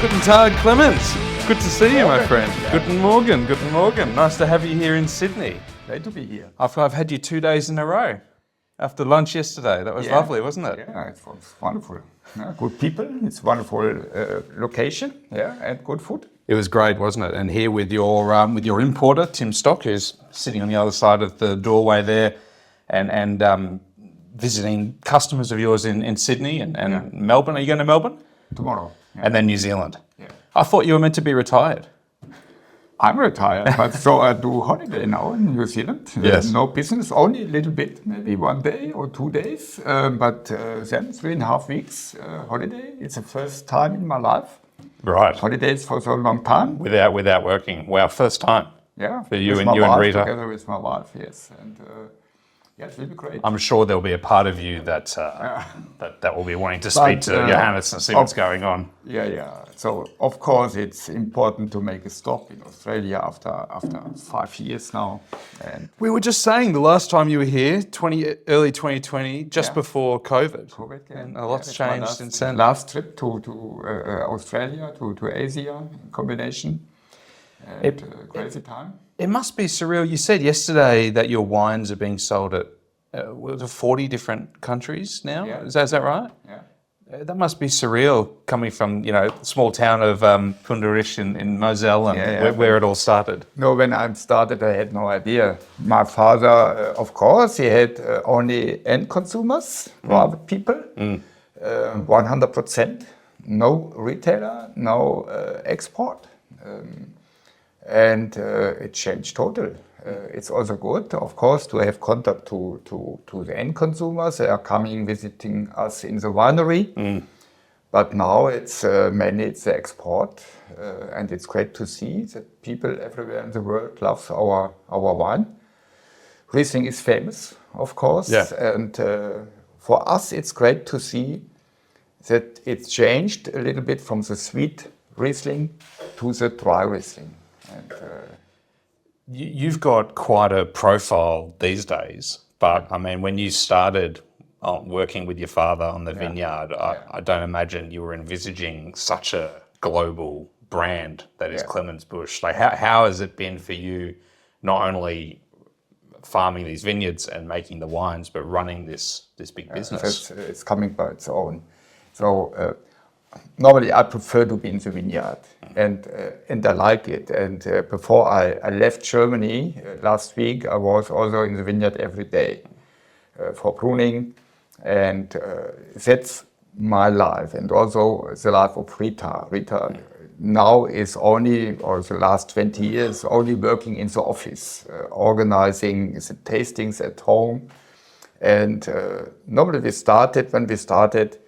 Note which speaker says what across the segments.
Speaker 1: Guten Tag, Clemens. Good to see you, my friend. Guten Morgen, guten Morgen. Nice to have you here in Sydney.
Speaker 2: Great to be here.
Speaker 1: I've had you 2 days in a row. After lunch yesterday. That was lovely, wasn't it?
Speaker 2: Yeah, it was wonderful. Good people, it's wonderful location, and good food.
Speaker 1: It was great, wasn't it? And here with your importer, Tim Stock, who's sitting on the other side of the doorway there, and visiting customers of yours in Sydney and Melbourne. Are you going to Melbourne?
Speaker 2: Tomorrow.
Speaker 1: And then New Zealand.
Speaker 2: Yeah.
Speaker 1: I thought you were meant to be retired.
Speaker 2: I'm retired, but so I do holiday now in New Zealand.
Speaker 1: Yes.
Speaker 2: No business, only a little bit, maybe 1 day or 2 days. But then 3.5 weeks holiday. It's the first time in my life.
Speaker 1: Right.
Speaker 2: Holidays for so long time.
Speaker 1: Without working. Wow, first time.
Speaker 2: Yeah.
Speaker 1: For you
Speaker 2: with
Speaker 1: and Rita.
Speaker 2: Together with my wife, yes. And it will be great.
Speaker 1: I'm sure there'll be a part of you that will be wanting to speak to Johannes and see what's going on.
Speaker 2: Yeah. So of course it's important to make a stop in Australia after 5 years now. And
Speaker 1: We were just saying the last time you were here, early 2020, just before COVID. And a lot's changed since then.
Speaker 2: Last trip to Australia, to Asia in combination. Crazy time.
Speaker 1: It must be surreal. You said yesterday that your wines are being sold at 40 different countries now.
Speaker 2: Yeah.
Speaker 1: Is that right?
Speaker 2: Yeah.
Speaker 1: That must be surreal coming from the small town of Pünderich in Mosel and where it all started.
Speaker 2: No, when I started, I had no idea. My father, of course, he had only end consumers, private people, 100%, no retailer, no export. And it changed totally. It's also good, of course, to have contact to the end consumers. They are coming, visiting us in the winery. But now it's mainly it's the export. And it's great to see that people everywhere in the world love our wine. Riesling is famous, of course.
Speaker 1: Yeah.
Speaker 2: And for us, it's great to see that it's changed a little bit from the sweet Riesling to the dry Riesling. And,
Speaker 1: You've got quite a profile these days, but I mean, when you started working with your father on the vineyard, I don't imagine you were envisaging such a global brand that is Clemens Busch. Like, how has it been for you, not only farming these vineyards and making the wines, but running this big business?
Speaker 2: It's coming by its own. So normally I prefer to be in the vineyard, and I like it. And before I left Germany last week, I was also in the vineyard every day for pruning, and that's my life, and also the life of Rita. Rita now is only, or the last 20 years, only working in the office, organizing the tastings at home. And normally when we started,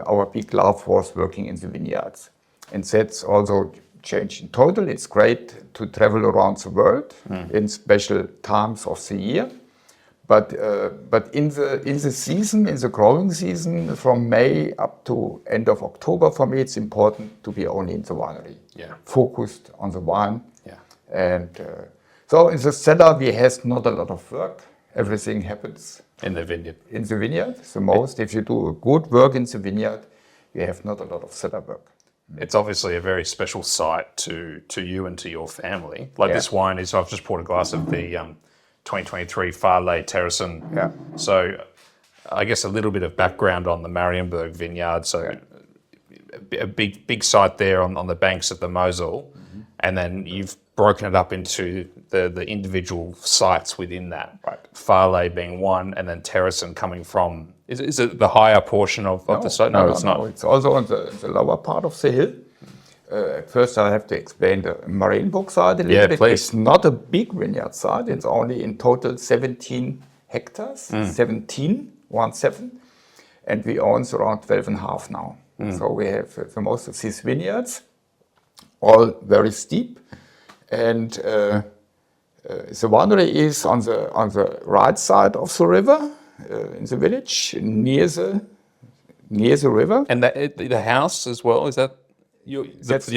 Speaker 2: our big love was working in the vineyards. And that's also changed in total. It's great to travel around the world in special times of the year. But in the season, in the growing season, from May up to end of October, for me, it's important to be only in the winery. Yeah. Focused on the wine. Yeah. And so in the cellar, we have not a lot of work. Everything happens
Speaker 1: in the vineyard.
Speaker 2: In the vineyard, the most. If you do good work in the vineyard, you have not a lot of cellar work.
Speaker 1: It's obviously a very special site to you and to your family. Like this wine is, I've just poured a glass of the 2023 Farley Terracin.
Speaker 2: Yeah.
Speaker 1: So I guess a little bit of background on the Marienburg Vineyard. So a big site there on the banks of the Mosel. And then you've broken it up into the individual sites within that. Right. Farley being one, and then Terracin coming from. Is it the higher portion of the site? No, it's not.
Speaker 2: It's also on the lower part of the hill. First, I have to explain the Marienburg side a little bit.
Speaker 1: Please.
Speaker 2: It's not a big vineyard site. It's only in total 17 hectares, 17, and we own around 12.5 now. So we have the most of these vineyards, all very steep, and the winery is on the right side of the river, in the village, near the river.
Speaker 1: And the house as well, is that? That's the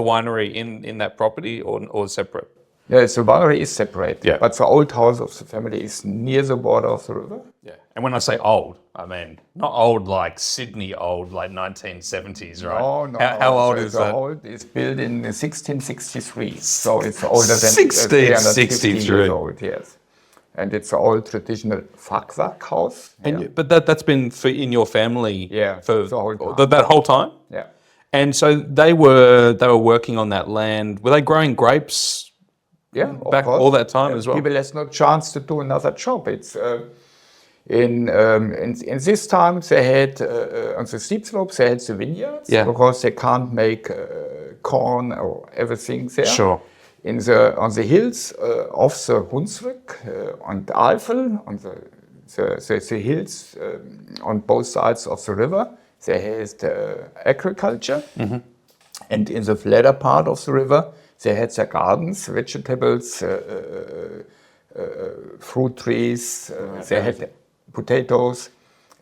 Speaker 1: winery in that property or separate?
Speaker 2: Yeah, so winery is separate.
Speaker 1: Yeah.
Speaker 2: But the old house of the family is near the border of the river.
Speaker 1: Yeah. And when I say old, I mean not old like Sydney old, like 1970s, right?
Speaker 2: No.
Speaker 1: How old is that?
Speaker 2: It's built in 1663, so it's older than
Speaker 1: 1663
Speaker 2: years old. Yes, and it's an old traditional Fachwerk house.
Speaker 1: And but that's been in your family for
Speaker 2: the whole time.
Speaker 1: that whole time.
Speaker 2: Yeah.
Speaker 1: And so they were working on that land. Were they growing grapes?
Speaker 2: Yeah, of
Speaker 1: back
Speaker 2: course.
Speaker 1: all that time as well.
Speaker 2: People has no chance to do another job. It's in this time they had on the steep slopes they had the vineyards because they can't make corn or everything there.
Speaker 1: Sure.
Speaker 2: On the hills of the Hunsrück and Eifel, on the hills on both sides of the river, they had agriculture, and in the flatter part of the river, they had their gardens, vegetables, fruit trees. They had potatoes.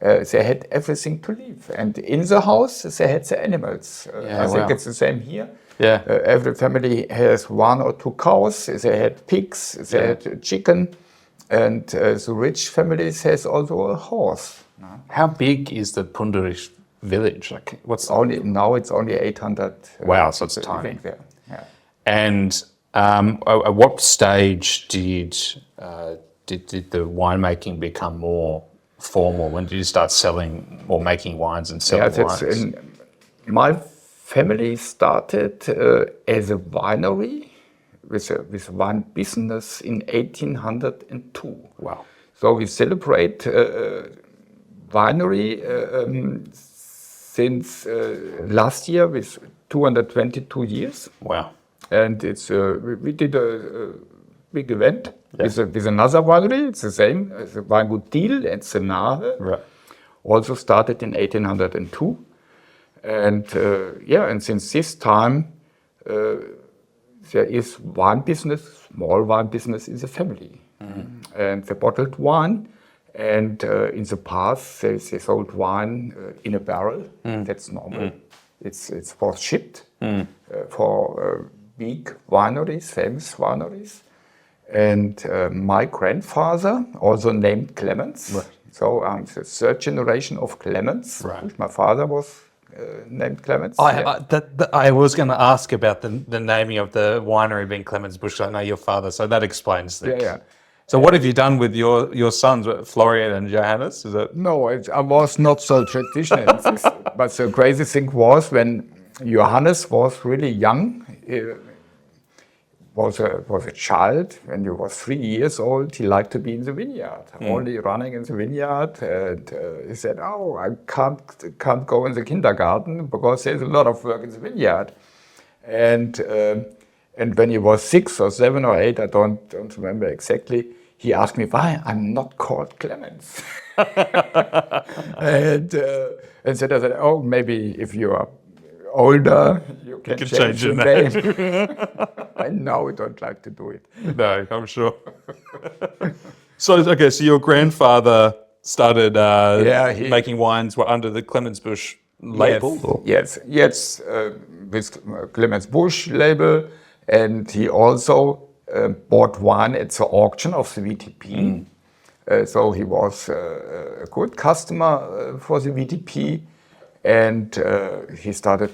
Speaker 2: They had everything to live, and in the house they had the animals. I think it's the same here.
Speaker 1: Yeah.
Speaker 2: Every family has 1 or 2 cows. They had pigs. They had chicken, and the rich families has also a horse.
Speaker 1: How big is the Pünderich village? Like, what's
Speaker 2: now? It's only 800.
Speaker 1: Wow, so it's tiny.
Speaker 2: There. Yeah.
Speaker 1: And at what stage did the winemaking become more formal? When did you start selling or making wines and selling wines?
Speaker 2: My family started as a winery with wine business in 1802.
Speaker 1: Wow.
Speaker 2: So we celebrate winery since last year with 222 years.
Speaker 1: Wow.
Speaker 2: And it's we did a big event with another winery. It's the same as the Weingut Diel and Senare.
Speaker 1: Right.
Speaker 2: Also started in 1802. And and since this time, there is wine business, small wine business in the family. And the bottled wine. And in the past, they sold wine in a barrel. That's normal. It's for shipped for big wineries, famous wineries. And my grandfather, also named Clemens.
Speaker 1: Right.
Speaker 2: So I'm the third generation of Clemens.
Speaker 1: Right.
Speaker 2: My father was named Clemens.
Speaker 1: I was going to ask about the naming of the winery being Clemens Busch. I know your father, so that explains things.
Speaker 2: Yeah.
Speaker 1: So what have you done with your sons, Florian and Johannes? Is it?
Speaker 2: No, I was not so traditional. But the crazy thing was when Johannes was really young, was a child. When he was 3 years old, he liked to be in the vineyard, only running in the vineyard. And he said, "Oh, I can't go in the kindergarten because there's a lot of work in the vineyard." And when he was 6 or 7 or 8, I don't remember exactly, he asked me why I'm not called Clemens. and said, "Oh, maybe if you are older, you can change your name." I know I don't like to do it.
Speaker 1: No, I'm sure. So your grandfather started making wines under the Clemens Busch label?
Speaker 2: Yes, with Clemens Busch label, and he also bought wine at the auction of the VTP. So he was a good customer for the VTP, and he started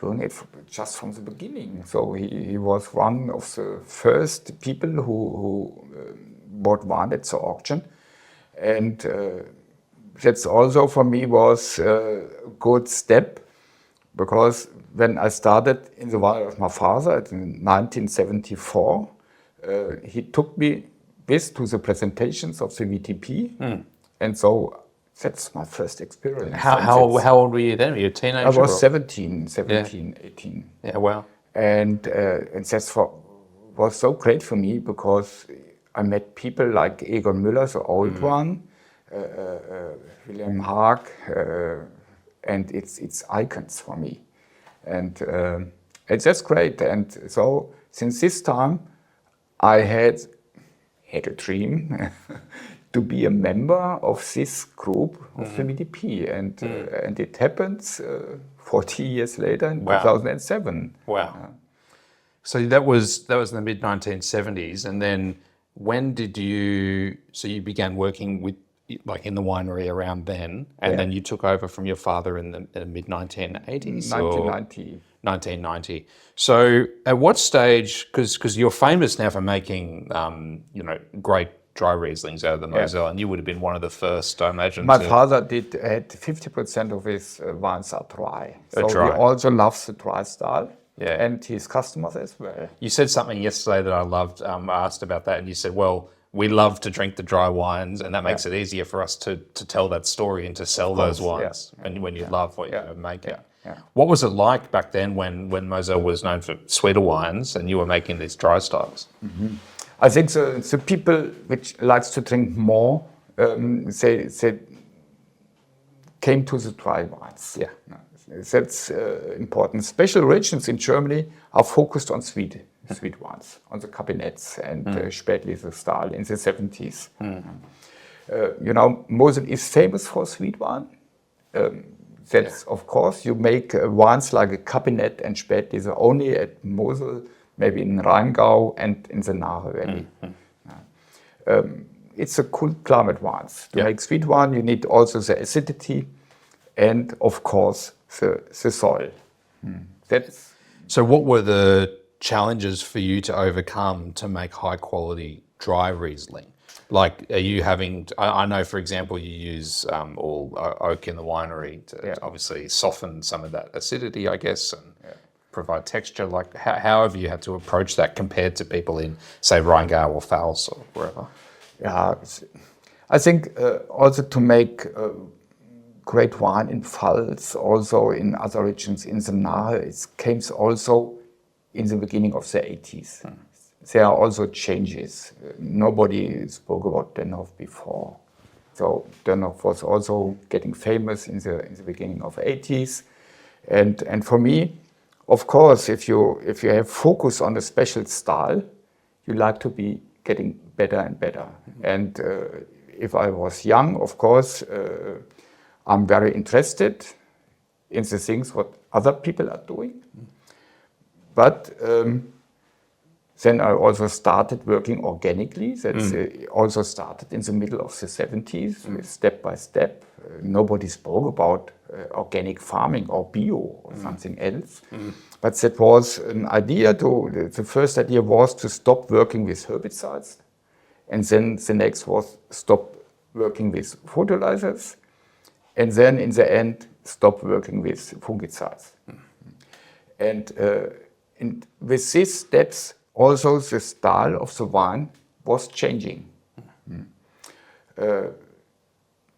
Speaker 2: doing it just from the beginning. So he was one of the first people who bought wine at the auction, and that's also for me was a good step, because when I started in the winery of my father in 1974, he took me to the presentations of the VTP, and so that's my first experience.
Speaker 1: How old were you then? Were you a teenager?
Speaker 2: I was 17, 18.
Speaker 1: Yeah, wow.
Speaker 2: And that was so great for me, because I met people like Egon Müller, the old one, William Haag, and it's icons for me. And that's great. And so since this time, I had a dream to be a member of this group of the VTP, and it happened 40 years later in 2007.
Speaker 1: Wow. So that was in the mid 1970s, and then when did you? So you began working with in the winery around then, and then you took over from your father in the mid 1980s
Speaker 2: 1990.
Speaker 1: 1990. So at what stage? Because you're famous now for making great dry Rieslings out of the Mosel, and you would have been one of the first, I imagine.
Speaker 2: My father had 50% of his wines are dry. So he also loves the dry style. Yeah. And his customers as well.
Speaker 1: You said something yesterday that I loved. I asked about that, and you said, well, we love to drink the dry wines, and that makes it easier for us to tell that story and to sell those wines when you love what you're making. Yeah. What was it like back then when Mosel was known for sweeter wines and you were making these dry styles?
Speaker 2: Mm-hmm. I think the people which likes to drink more, they came to the dry wines. Yeah. That's important. Special regions in Germany are focused on sweet wines, on the cabinets and Spätlese style in the 70s. Mosel is famous for sweet wine. Of course, you make wines like a cabinet and Spätlese only at Mosel, maybe in Rheingau and in the Nahe Valley. It's a cool climate wines. To make sweet wine, you need also the acidity and, of course, the soil.
Speaker 1: So what were the challenges for you to overcome to make high quality dry Riesling? Like, are you having, I know, for example, you use all oak in the winery to obviously soften some of that acidity, I guess, and provide texture. Like, how have you had to approach that compared to people in, say, Rheingau or Pfalz or wherever?
Speaker 2: Yeah, I think also to make great wine in Pfalz, also in other regions in the Nahe, it came also in the beginning of the 80s. There are also changes. Nobody spoke about Denhof before. So Denhof was also getting famous in the beginning of 80s. And for me, of course, if you have focus on a special style, you like to be getting better and better. And if I was young, of course, I'm very interested in the things what other people are doing. But then I also started working organically. That's also started in the middle of the 70s, step by step. Nobody spoke about organic farming or bio or something else. But that was an idea the first idea was to stop working with herbicides. And then the next was stop working with fertilizers. And then in the end, stop working with fungicides. And with these steps, also the style of the wine was changing.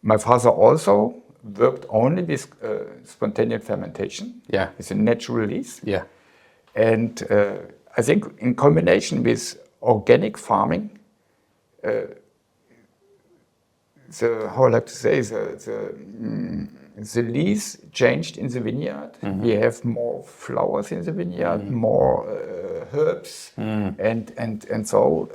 Speaker 2: My father also worked only with spontaneous fermentation, with a natural release. Yeah. And I think in combination with organic farming, the lease changed in the vineyard. We have more flowers in the vineyard, more herbs, and so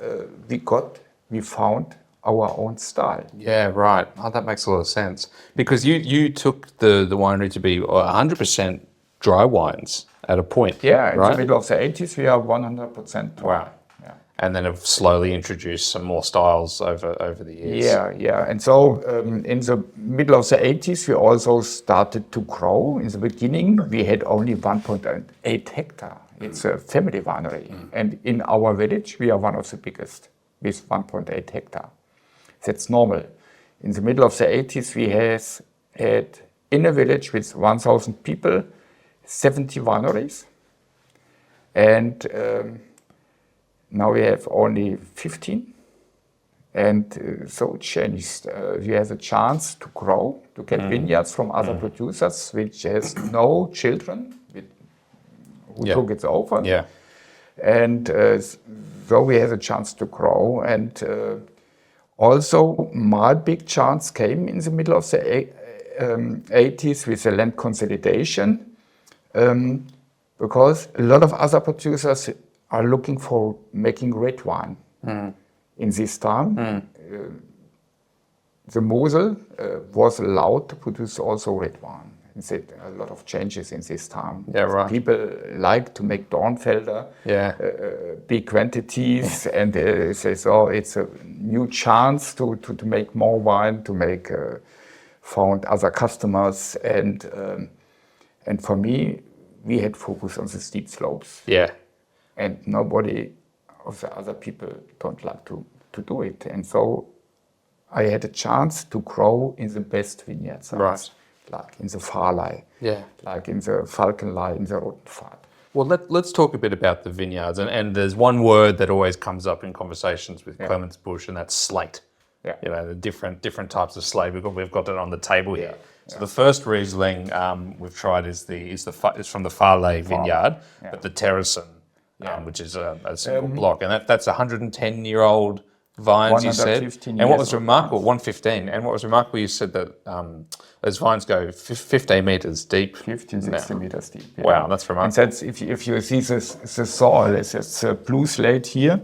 Speaker 2: we found our own style.
Speaker 1: Yeah, right. Oh, that makes a lot of sense. Because you took the winery to be 100% dry wines at a point.
Speaker 2: Yeah, in the middle of the 80s, we are 100% dry.
Speaker 1: Wow. Yeah. And then have slowly introduced some more styles over the years.
Speaker 2: Yeah. And so in the middle of the 80s, we also started to grow. In the beginning, we had only 1.8 hectare. It's a family winery. And in our village, we are one of the biggest with 1.8 hectare. That's normal. In the middle of the 80s, we had in a village with 1,000 people, 70 wineries. And now we have only 15, and so it changed. We have a chance to grow, to get vineyards from other producers, which has no children who took it over. Yeah. And so we have a chance to grow. And also my big chance came in the middle of the 80s with the land consolidation, because a lot of other producers are looking for making red wine in this time. The Mosel was allowed to produce also red wine. a lot of changes in this time.
Speaker 1: Yeah, right.
Speaker 2: People like to make Dornfelder, big quantities, and they say, so it's a new chance to make more wine, to make found other customers, and for me, we had focus on the steep slopes.
Speaker 1: Yeah.
Speaker 2: And nobody of the other people don't like to do it. And so I had a chance to grow in the best vineyard sites,
Speaker 1: right.
Speaker 2: like in the Fahrlei, like in the Falkenlei, in the Rotenpfad.
Speaker 1: Well, let's talk a bit about the vineyards. And there's one word that always comes up in conversations with Clemens Busch, and that's slate.
Speaker 2: Yeah.
Speaker 1: You know, the different types of slate. We've got it on the table here. So the first Riesling we've tried is from the Fahrlei vineyard, but the Terrassen, which is a single block, and that's 110-year-old vines, you said. And what was remarkable, 115, and what was remarkable, you said that those vines go 15 meters deep.
Speaker 2: 15, 16 meters deep. Yeah.
Speaker 1: Wow, that's remarkable.
Speaker 2: And that's, if you see the soil, it's a blue slate here.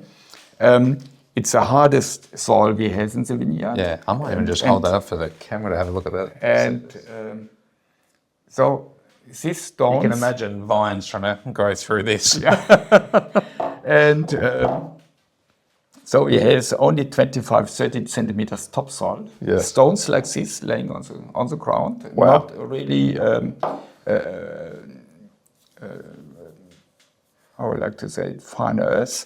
Speaker 2: It's the hardest soil we have in the vineyard.
Speaker 1: Yeah, I might even just hold that up for the camera to have a look at that.
Speaker 2: And so these stones...
Speaker 1: You can imagine vines trying to grow through this.
Speaker 2: And so it has only 25, 30 centimeters topsoil.
Speaker 1: Yeah.
Speaker 2: Stones like this laying on the ground.
Speaker 1: Wow.
Speaker 2: Not really, I would like to say, fine earth.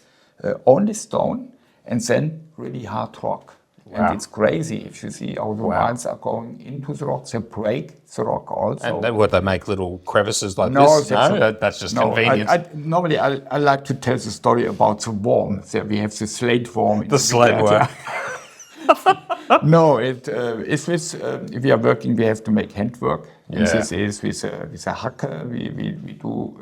Speaker 2: Only stone, and then really hard rock.
Speaker 1: Wow.
Speaker 2: And it's crazy if you see how the vines are going into the rock. They break the rock also.
Speaker 1: And they make little crevices like
Speaker 2: No,
Speaker 1: this? That's just convenience.
Speaker 2: Normally, I like to tell the story about the worm. So we have the slate worm.
Speaker 1: The slate worm.
Speaker 2: No, it's with, if we are working, we have to make handwork. And this is with a hacker. We do...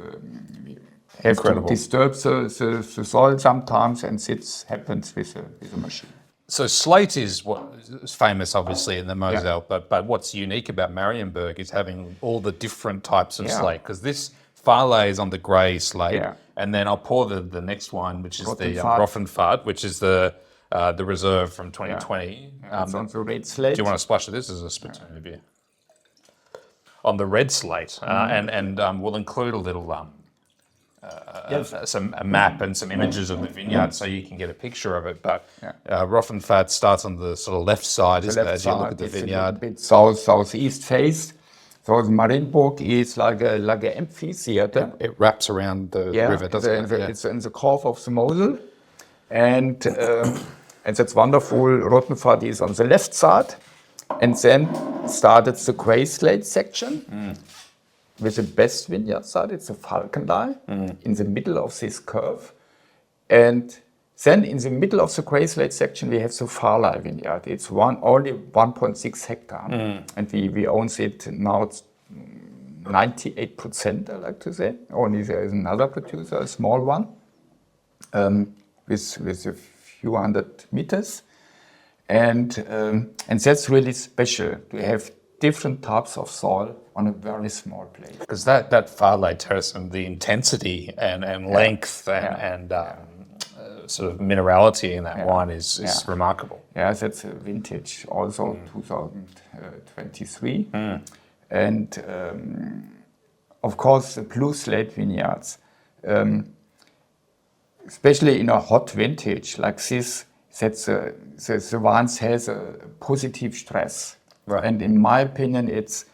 Speaker 2: have
Speaker 1: Incredible.
Speaker 2: to disturb the soil sometimes, and this happens with a machine.
Speaker 1: So slate is what is famous, obviously, in the Mosel, but what's unique about Marienburg is having all the different types of slate, because this Fahrlei is on the grey slate, and then I'll pour the next wine, which is the Rothenfahrt, which is the reserve from 2020.
Speaker 2: It's on the red slate.
Speaker 1: Do you want to splash it? This is a spittoon of beer. On the red slate, and we'll include a little... a map and some images of the vineyard so you can get a picture of it. But Rothenfahrt starts on the sort of left side, isn't it, as you look at the vineyard?
Speaker 2: A bit southeast face. So the Marienburg is like an amphitheater.
Speaker 1: It wraps around the river, doesn't it?
Speaker 2: It's in the curve of the Mosel. And that's wonderful. Rothenfahrt is on the left side. And then started the grey slate section. With the best vineyard side, it's a Falkenlei in the middle of this curve. And then in the middle of the grey slate section, we have the Fahrlei vineyard. It's only 1.6 hectare. And we own it now, it's 98%, I like to say. Only there is another producer, a small one, with a few hundred meters. And that's really special to have different types of soil on a very small place.
Speaker 1: Because that Fahrlei terrace and the intensity and length and sort of minerality in that wine is remarkable.
Speaker 2: Yeah, that's a vintage, also 2023. And of course, the blue slate vineyards, especially in a hot vintage like this, the wines has a positive stress.
Speaker 1: Right.
Speaker 2: And in my opinion, it's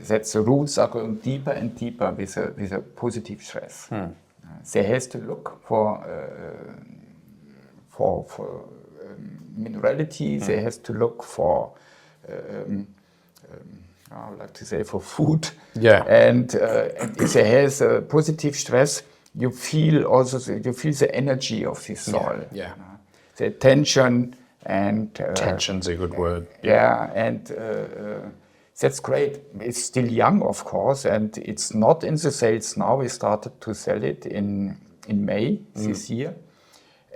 Speaker 2: that the roots are going deeper and deeper with a positive stress. They has to look for minerality. They has to look for I would like to say for food.
Speaker 1: Yeah.
Speaker 2: And if it has a positive stress, you feel the energy of this soil.
Speaker 1: Yeah.
Speaker 2: The tension. And
Speaker 1: tension's a good word.
Speaker 2: And that's great. It's still young, of course, and it's not in the sales now. We started to sell it in May this year,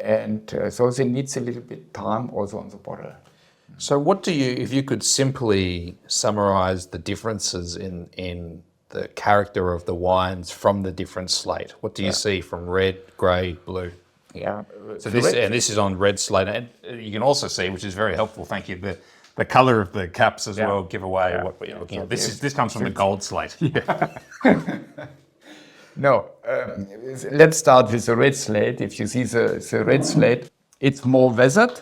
Speaker 2: and so it needs a little bit time also on the bottle.
Speaker 1: So, if you could simply summarize the differences in the character of the wines from the different slate, what do you see from red, grey, blue?
Speaker 2: Yeah.
Speaker 1: So this is on red slate, and you can also see, which is very helpful. Thank you. the color of the caps as well give away what we're looking at. This comes from the gold slate.
Speaker 2: No, let's start with the red slate. If you see the red slate, it's more weathered.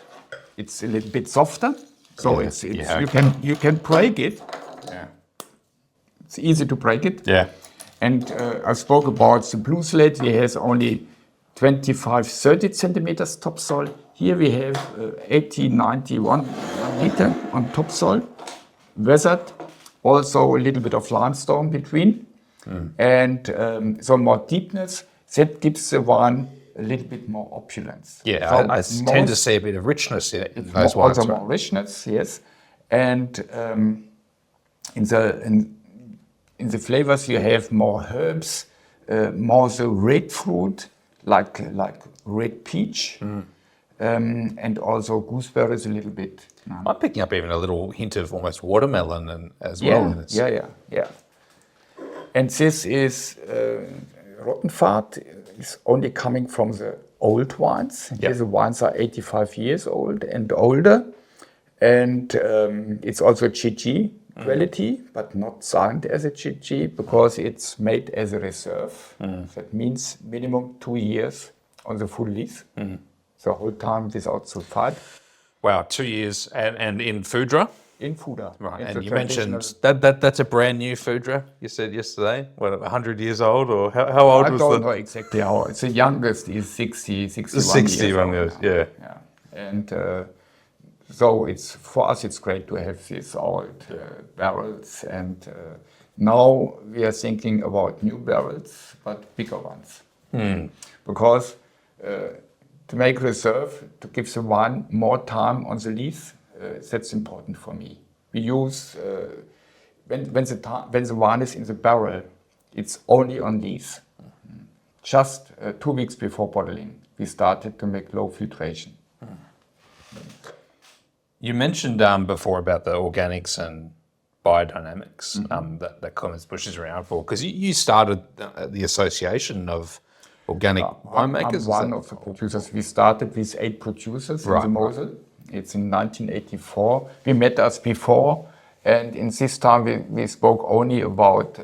Speaker 2: It's a little bit softer, so you can break it.
Speaker 1: Yeah.
Speaker 2: It's easy to break it.
Speaker 1: Yeah.
Speaker 2: And I spoke about the blue slate. It has only 25-30 centimeters topsoil. Here we have 80-91 meter on topsoil, weathered. Also a little bit of limestone between. And some more deepness, that gives the wine a little bit more opulence.
Speaker 1: Yeah,
Speaker 2: so
Speaker 1: I tend to see a bit of richness in those wines.
Speaker 2: Also more richness, yes. And in the flavors you have more herbs, more the red fruit, like red peach, and also gooseberries a little bit.
Speaker 1: I'm picking up even a little hint of almost watermelon as well.
Speaker 2: Yeah. And this is Rottenfahrt is only coming from the old wines. Here the wines are 85 years old and older. And it's also GG quality, but not signed as a GG because it's made as a reserve. That means minimum 2 years on the full lease. The whole time without sulfide.
Speaker 1: Wow, 2 years. And in Foudres?
Speaker 2: In Foudres.
Speaker 1: Right, and you mentioned that's a brand new Foudres, you said yesterday. What, 100 years old, or how old was
Speaker 2: I don't know exactly how old. The youngest is 61
Speaker 1: years, yeah.
Speaker 2: And so for us it's great to have these old barrels. And now we are thinking about new barrels, but bigger ones. Because to make reserve, to give the wine more time on the lees, that's important for me. We use, when the wine is in the barrel, it's only on lees. Just 2 weeks before bottling, we started to make low filtration.
Speaker 1: You mentioned before about the organics and biodynamics that Clemens Busch is around for, because you started the association of organic winemakers.
Speaker 2: I'm one of the producers. We started with 8 producers in the Mosel. It's in 1984. We met us before, and in this time we spoke only about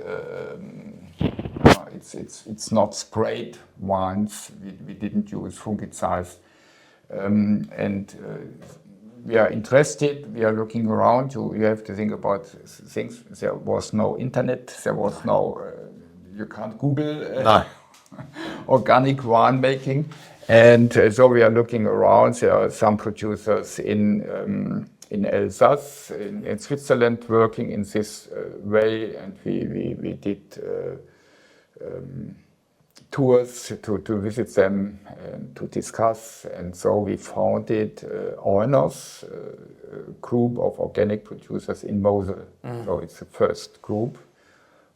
Speaker 2: it's not sprayed wines. We didn't use fungicides, and we are interested. We are looking around. You have to think about things. There was no internet. There was no. You can't Google.
Speaker 1: No.
Speaker 2: Organic winemaking, and so we are looking around. There are some producers in Alsace, in Switzerland, working in this way, and we did tours to visit them and to discuss. And so we founded Aunos, a group of organic producers in Mosel. So it's the first group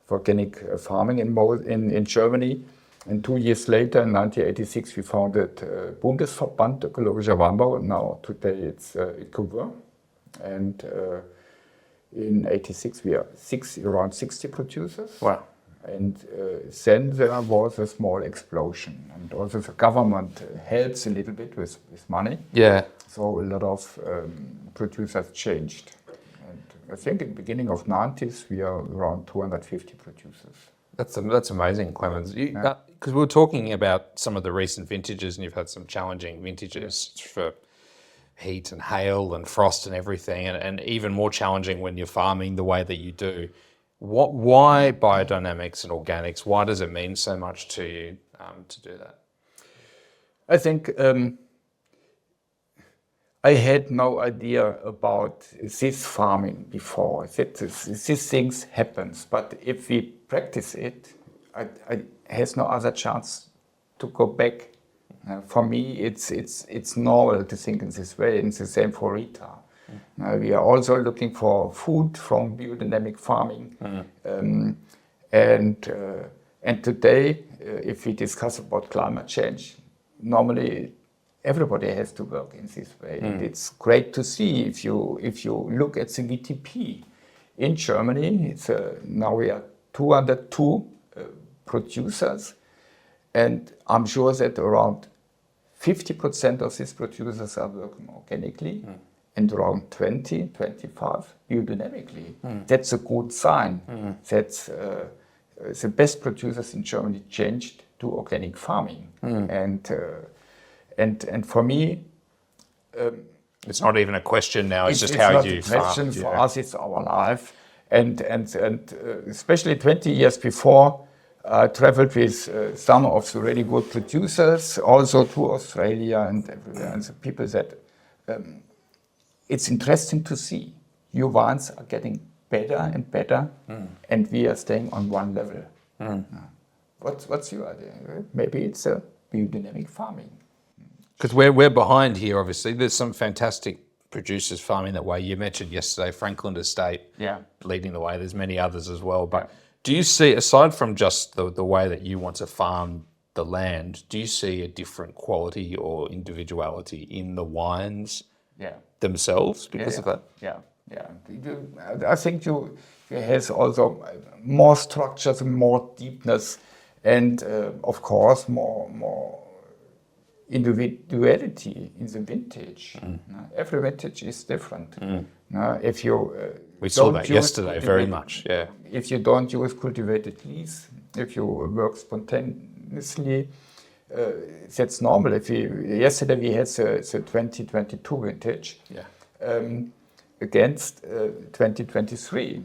Speaker 2: of organic farming in Germany. And 2 years later, in 1986, we founded Bundesverband Ökologischer Weinbau. Now, today it's ICOWER. And in 86, we are around 60 producers.
Speaker 1: Wow.
Speaker 2: And then there was a small explosion. And also the government helps a little bit with money.
Speaker 1: Yeah.
Speaker 2: So a lot of producers changed. And I think in the beginning of 90s, we are around 250 producers.
Speaker 1: That's amazing, Clemens. Because we were talking about some of the recent vintages, and you've had some challenging vintages for heat and hail and frost and everything, and even more challenging when you're farming the way that you do. Why biodynamics and organics? Why does it mean so much to you to do that?
Speaker 2: I think I had no idea about this farming before. These things happens, but if we practice it, I has no other chance to go back. For me, it's normal to think in this way. It's the same for Rita. We are also looking for food from biodynamic farming, and today, if we discuss about climate change, normally everybody has to work in this way. And it's great to see if you look at the VTP in Germany. Now we are 202 producers, and I'm sure that around 50% of these producers are working organically, and around 20, 25 biodynamically. That's a good sign. That's the best producers in Germany changed to organic farming. And for me,
Speaker 1: it's not even a question now. It's just
Speaker 2: it's
Speaker 1: how
Speaker 2: not
Speaker 1: you
Speaker 2: a question.
Speaker 1: farm.
Speaker 2: For us, it's our life. And especially 20 years before, I traveled with some of the really good producers, also to Australia and everywhere. And the people said, it's interesting to see your wines are getting better and better, and we are staying on one level. What's your idea? Maybe it's a biodynamic farming.
Speaker 1: Because we're behind here, obviously. There's some fantastic producers farming that way. You mentioned yesterday Franklin Estate leading the way. There's many others as well. But do you see, aside from just the way that you want to farm the land, do you see a different quality or individuality in the wines themselves because of that?
Speaker 2: Yeah. I think you has also more structures, more deepness, and of course more individuality in the vintage. Every vintage is different. If you
Speaker 1: we saw that yesterday very much. Yeah.
Speaker 2: If you don't use cultivated leaves, if you work spontaneously, that's normal. Yesterday we had the 2022 vintage against 2023.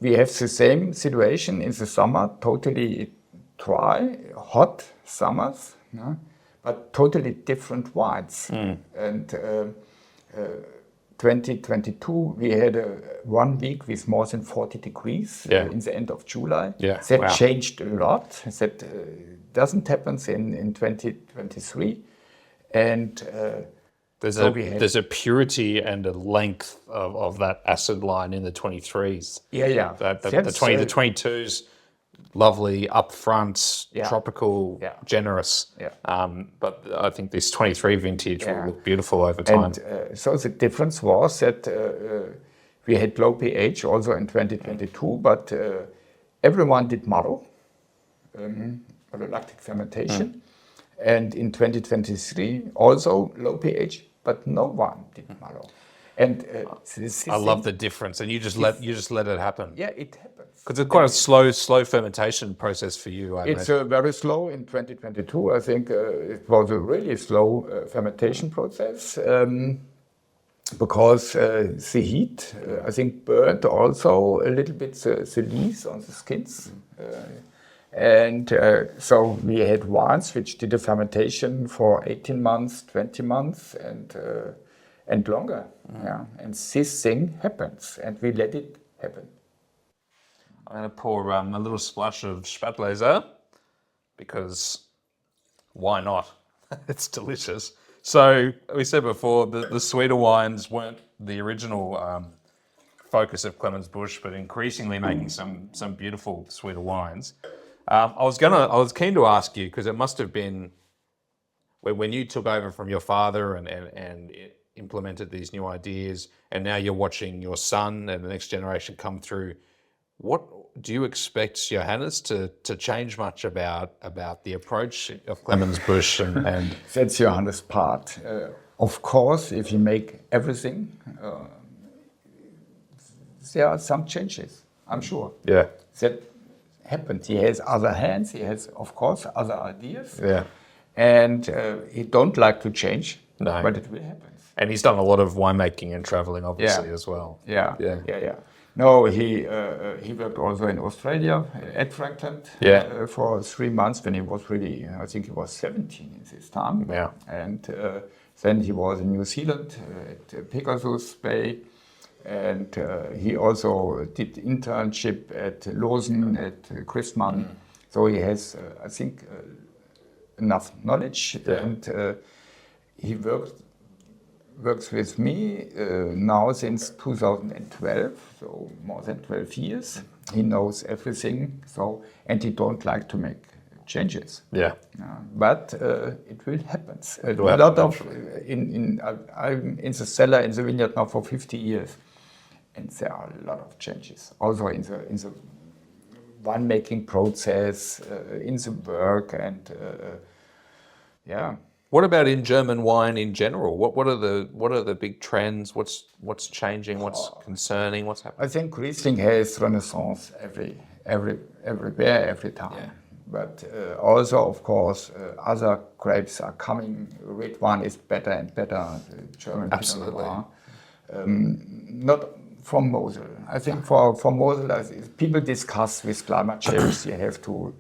Speaker 2: We have the same situation in the summer, totally dry, hot summers, but totally different wines. And 2022 we had 1 week with more than 40 degrees in the end of July. That changed a lot. That doesn't happen in 2023. And
Speaker 1: there's a purity and a length of that acid line in the 23s. The 22s, lovely, upfront, tropical, generous. But I think this 23 vintage will look beautiful over time.
Speaker 2: And so the difference was that we had low pH also in 2022, but everyone did malo, malolactic fermentation. And in 2023, also low pH, but no one did malo. And
Speaker 1: I love the difference, and you just let it happen.
Speaker 2: Yeah, it happens.
Speaker 1: Because it's quite a slow fermentation process for you.
Speaker 2: It's very slow in 2022. I think it was a really slow fermentation process because the heat, I think, burned also a little bit the leaves on the skins. And so we had wines which did a fermentation for 18 months, 20 months, and longer. And this thing happens, and we let it happen.
Speaker 1: I'm going to pour a little splash of Spätlese, because why not? It's delicious. So we said before, the sweeter wines weren't the original focus of Clemens Busch, but increasingly making some beautiful sweeter wines. I was keen to ask you, because it must have been when you took over from your father and implemented these new ideas, and now you're watching your son and the next generation come through. What do you expect, Johannes, to change much about the approach of Clemens Busch and
Speaker 2: That's Johannes' part. Of course, if you make everything, there are some changes, I'm sure.
Speaker 1: Yeah.
Speaker 2: That happens. He has other hands. He has, of course, other ideas.
Speaker 1: Yeah.
Speaker 2: And he don't like to change, but it will happen.
Speaker 1: And he's done a lot of winemaking and traveling, obviously, as well.
Speaker 2: Yeah. No, he worked also in Australia at Franklin for 3 months when he was really, I think he was 17 in this time.
Speaker 1: Yeah.
Speaker 2: And then he was in New Zealand at Pegasus Bay. And he also did internship at Lawson, at Christmann. So he has, I think, enough knowledge. And he works with me now since 2012, so more than 12 years. He knows everything, and he don't like to make changes. But it will happen. I'm in the cellar in the vineyard now for 50 years, and there are a lot of changes. Also in the winemaking process, in the work, and
Speaker 1: What about in German wine in general? What are the big trends? What's changing? What's concerning? What's happening?
Speaker 2: I think Riesling has renaissance everywhere, every time.
Speaker 1: Yeah.
Speaker 2: But also, of course, other grapes are coming. Red wine is better and better. The German Pinot Noir. Not from Mosel. I think for Mosel, people discuss with climate change. You have to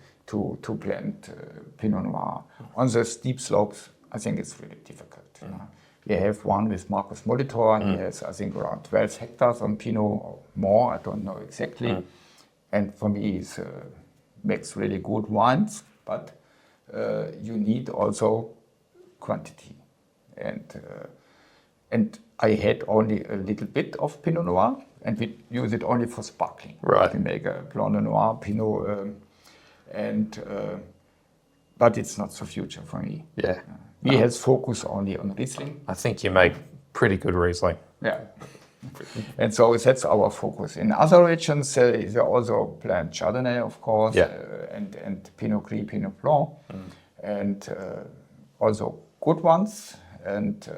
Speaker 2: plant Pinot Noir on the steep slopes. I think it's really difficult. We have one with Marcus Molitor. He has, I think, around 12 hectares on Pinot or more. I don't know exactly. And for me, he makes really good wines. But you need also quantity. And I had only a little bit of Pinot Noir, and we use it only for sparkling.
Speaker 1: Right.
Speaker 2: We make a Blanc de Noir, Pinot, but it's not the future for me.
Speaker 1: Yeah.
Speaker 2: We has focus only on Riesling.
Speaker 1: I think you make pretty good Riesling.
Speaker 2: Yeah. And so that's our focus. In other regions, they also plant Chardonnay, of course, and Pinot Gris, Pinot Blanc, and also good ones. And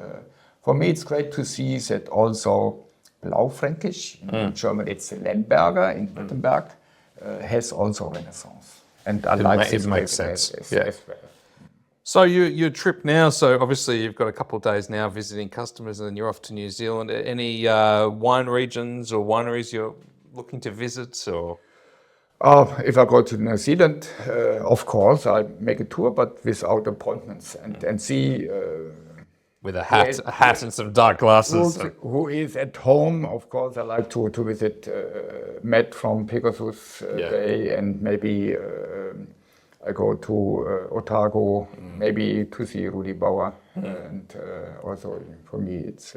Speaker 2: for me, it's great to see that also Blaufränkisch, in German it's Lemberger in Württemberg, has also renaissance. And I like
Speaker 1: It makes sense.
Speaker 2: as well.
Speaker 1: So your trip now, so obviously you've got a couple of days now visiting customers and then you're off to New Zealand. Any wine regions or wineries you're looking to visit or?
Speaker 2: If I go to New Zealand, of course, I make a tour, but without appointments and see...
Speaker 1: with a hat and some dark glasses.
Speaker 2: Who is at home, of course. I like to visit Matt from Pegasus Bay, and maybe I go to Otago, maybe to see Rudi Bauer. And also for me, it's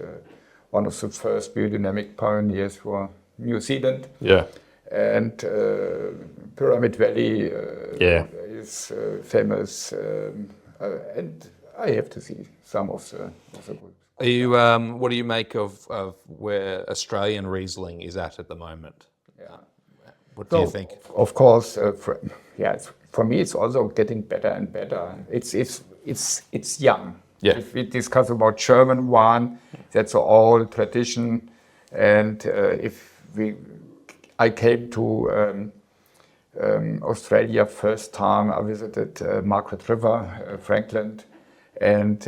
Speaker 2: one of the first biodynamic pioneers for New Zealand.
Speaker 1: Yeah.
Speaker 2: And Pyramid Valley is famous, and I have to see some of the groups.
Speaker 1: Are you? What do you make of where Australian Riesling is at the moment?
Speaker 2: Yeah.
Speaker 1: What do you think?
Speaker 2: Of course, for me, it's also getting better and better. It's young.
Speaker 1: Yeah.
Speaker 2: If we discuss about German wine, that's an old tradition, and I came to Australia first time. I visited Margaret River, Franklin. And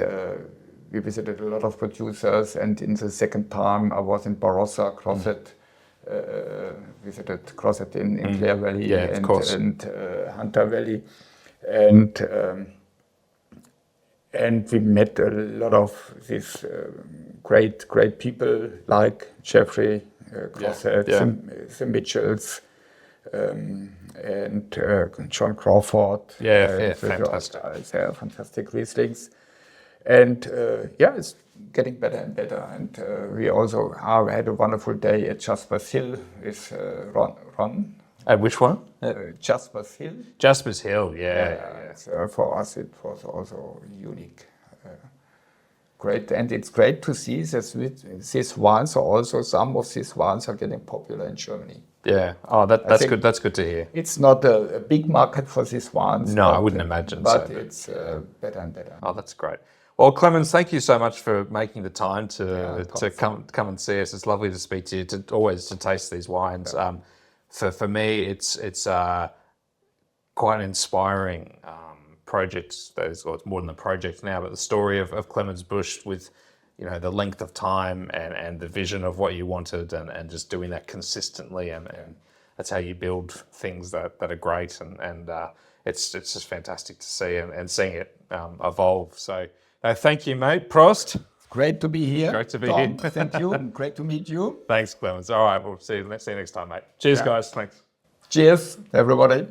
Speaker 2: we visited a lot of producers. And in the second time, I was in Barossa, Crosset, visited Crosset in Clare Valley and Hunter Valley. And we met a lot of these great people like Jeffrey Crosset, the Mitchells, and John Crawford.
Speaker 1: Fantastic.
Speaker 2: They are fantastic Rieslings. And it's getting better and better. And we also had a wonderful day at Jasper's Hill with Ron.
Speaker 1: At which one?
Speaker 2: Jasper's Hill.
Speaker 1: Jasper's Hill,
Speaker 2: So for us, it was also unique. Great, and it's great to see that these wines are also, some of these wines are getting popular in Germany.
Speaker 1: Yeah. Oh, that's good. That's good to hear.
Speaker 2: It's not a big market for these wines.
Speaker 1: No, I wouldn't imagine
Speaker 2: but
Speaker 1: so.
Speaker 2: But it's better and better.
Speaker 1: Oh, that's great. Well, Clemens, thank you so much for making the time to come and see us. It's lovely to speak to you. Always to taste these wines. For me, it's quite an inspiring project. It's more than a project now, but the story of Clemens Busch with, the length of time and the vision of what you wanted and just doing that consistently. And that's how you build things that are great. And it's just fantastic to see and seeing it evolve. So thank you, mate. Prost.
Speaker 2: Great to be here.
Speaker 1: Great to be
Speaker 2: Tom,
Speaker 1: here.
Speaker 2: Thank you. And great to meet you.
Speaker 1: Thanks, Clemens. All right, we'll see you next time, mate. Cheers, guys. Thanks.
Speaker 2: Cheers, everybody.